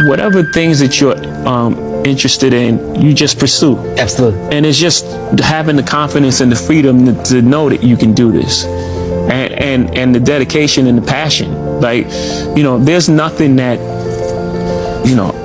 Whatever things that you're interested in, you just pursue. Absolutely. And it's just having the confidence and the freedom to know that you can do this, and the dedication and the passion. Like, there's nothing that,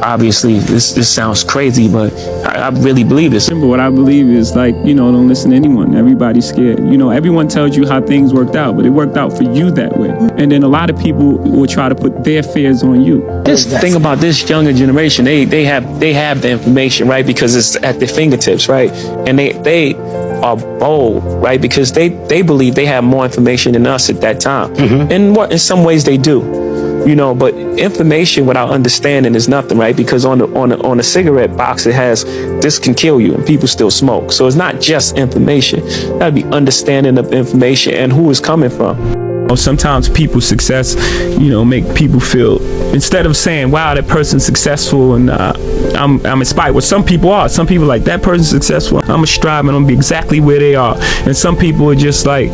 obviously this sounds crazy, but I really believe this. But what I believe is, like, don't listen to anyone. Everybody's scared. Everyone tells you how things worked out, but it worked out for you that way. And then a lot of people will try to put their fears on you. This thing about this younger generation, they have the information, right? Because it's at their fingertips, right? And they are bold, right? Because they believe they have more information than us at that time. And in some ways they do. But information without understanding is nothing, right? Because on a cigarette box, it has, this can kill you, and people still smoke. So it's not just information. That'd be understanding of information and who it's coming from. Sometimes people's success, make people feel, instead of saying, wow, that person's successful and I'm inspired. Well, some people are. Some people are like, that person's successful, I'm gonna strive and I'm gonna be exactly where they are. And some people are just like,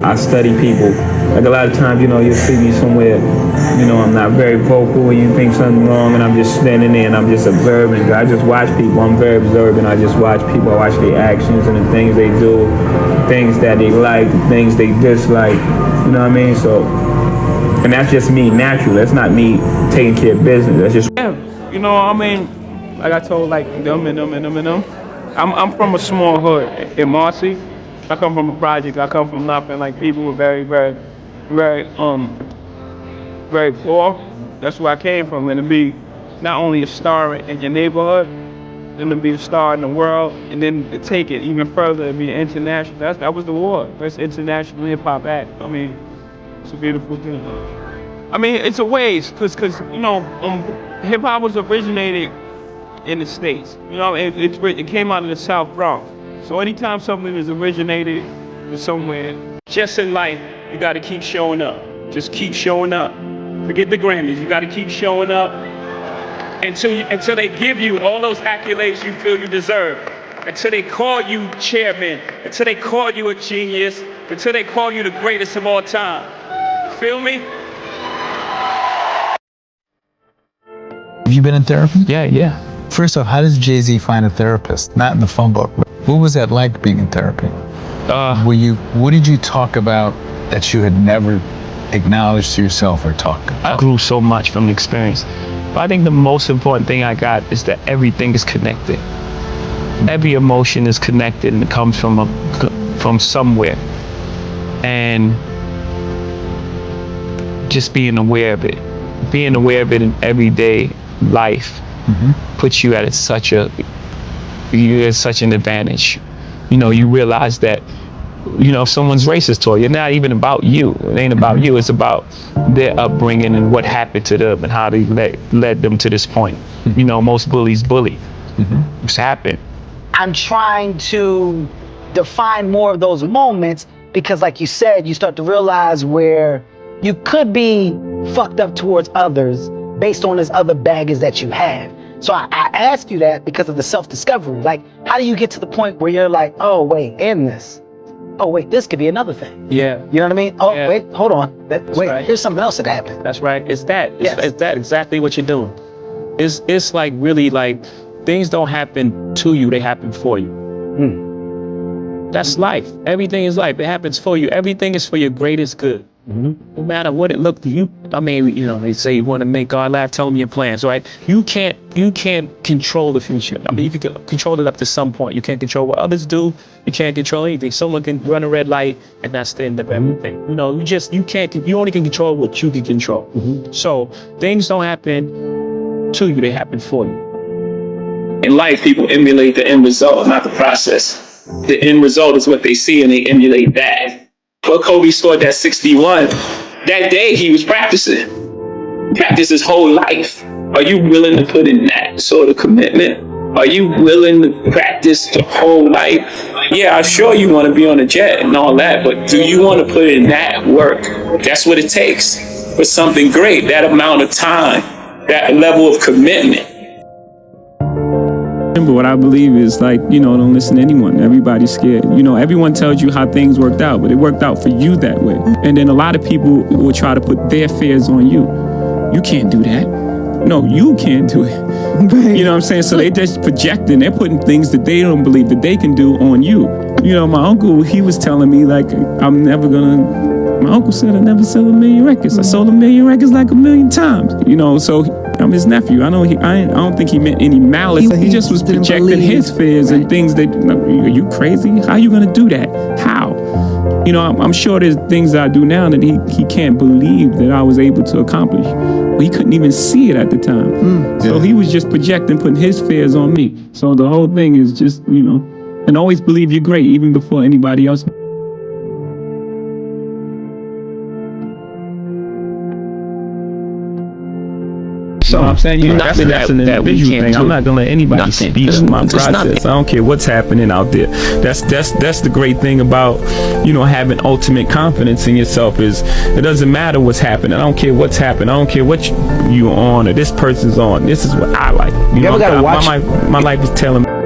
I study people. Like, a lot of times, you'll see me somewhere, I'm not very vocal and you think something wrong, and I'm just standing there and I'm just observing. I just watch people. I'm very observant. I just watch people. I watch their actions and the things they do, things that they like, the things they dislike. You know what I mean? So, and that's just me natural. That's not me taking care of business. That's just, like I told, like, them. I'm from a small hood in Marcy. I come from a project. I come from nothing. Like, people were very, very, very, very poor. That's where I came from. And to be not only a star in your neighborhood, then to be a star in the world, and then to take it even further and be international. That was the award. First international hip hop act. It's a beautiful thing. It's a ways, cause hip hop was originated in the States. It came out of the South Bronx. So anytime something is originated from somewhere, just in life, you gotta keep showing up. Just keep showing up. Forget the Grammys, you gotta keep showing up until they give you all those accolades you feel you deserve. Until they call you chairman, until they call you a genius, until they call you the greatest of all time. Feel me? Have you been in therapy? Yeah. First off, how does Jay-Z find a therapist? Not in the phone book. What was that like being in therapy? What did you talk about that you had never acknowledged to yourself or talked about? I grew so much from the experience. But I think the most important thing I got is that everything is connected. Every emotion is connected, and it comes from somewhere. And just being aware of it. Being aware of it in everyday life puts you at such an advantage. You realize that, if someone's racist toward you, it's not even about you. It ain't about you. It's about their upbringing and what happened to them and how they led them to this point. Most bullies bully. It's happened. I'm trying to define more of those moments because, like you said, you start to realize where you could be fucked up towards others based on this other baggage that you have. So I ask you that because of the self-discovery. Like, how do you get to the point where you're like, oh, wait, in this. Oh, wait, this could be another thing. Yeah. You know what I mean? Oh, yeah. Wait, hold on. Right. Here's something else that happened. That's right. It's that. Yes. It's that exactly what you're doing. It's like, really, like, things don't happen to you, they happen for you. That's life. Everything is life. It happens for you. Everything is for your greatest good. No matter what it looked to you. They say you want to make God laugh, tell them your plans, right? You can't control the future. You can control it up to some point. You can't control what others do. You can't control anything. Someone can run a red light and that's the end of everything. You only can control what you can control. So things don't happen to you, they happen for you. In life, people emulate the end result, not the process. The end result is what they see and they emulate that. Well, Kobe scored that 61. That day he was practicing. Practiced his whole life. Are you willing to put in that sort of commitment? Are you willing to practice the whole life? Yeah, I'm sure you want to be on a jet and all that, but do you want to put in that work? That's what it takes for something great, that amount of time, that level of commitment. But what I believe is, like, don't listen to anyone. Everybody's scared. Everyone tells you how things worked out, but it worked out for you that way. And then a lot of people will try to put their fears on you. You can't do that. no, you can't do it. You know what I'm saying? So they just projecting, they're putting things that they don't believe that they can do on you. You know, my uncle, he was telling me like, my uncle said I never sell 1 million records. I sold 1 million records like 1 million times. You know, so I'm his nephew. I don't think he meant any malice. He just was projecting his fears and things that, are you crazy? How are you gonna do that? How? You know, I'm sure there's things I do now that he can't believe that I was able to accomplish. Well, he couldn't even see it at the time. So he was just projecting, putting his fears on me. So the whole thing is just, you know, and always believe you're great, even before anybody else. So I'm saying, you know, that's an individual thing. I'm not gonna let anybody speed up my process. I don't care what's happening out there. That's the great thing about, you know, having ultimate confidence in yourself is it doesn't matter what's happening. I don't care what's happening. I don't care what you're on or this person's on. This is what I like. You know, my life is telling me.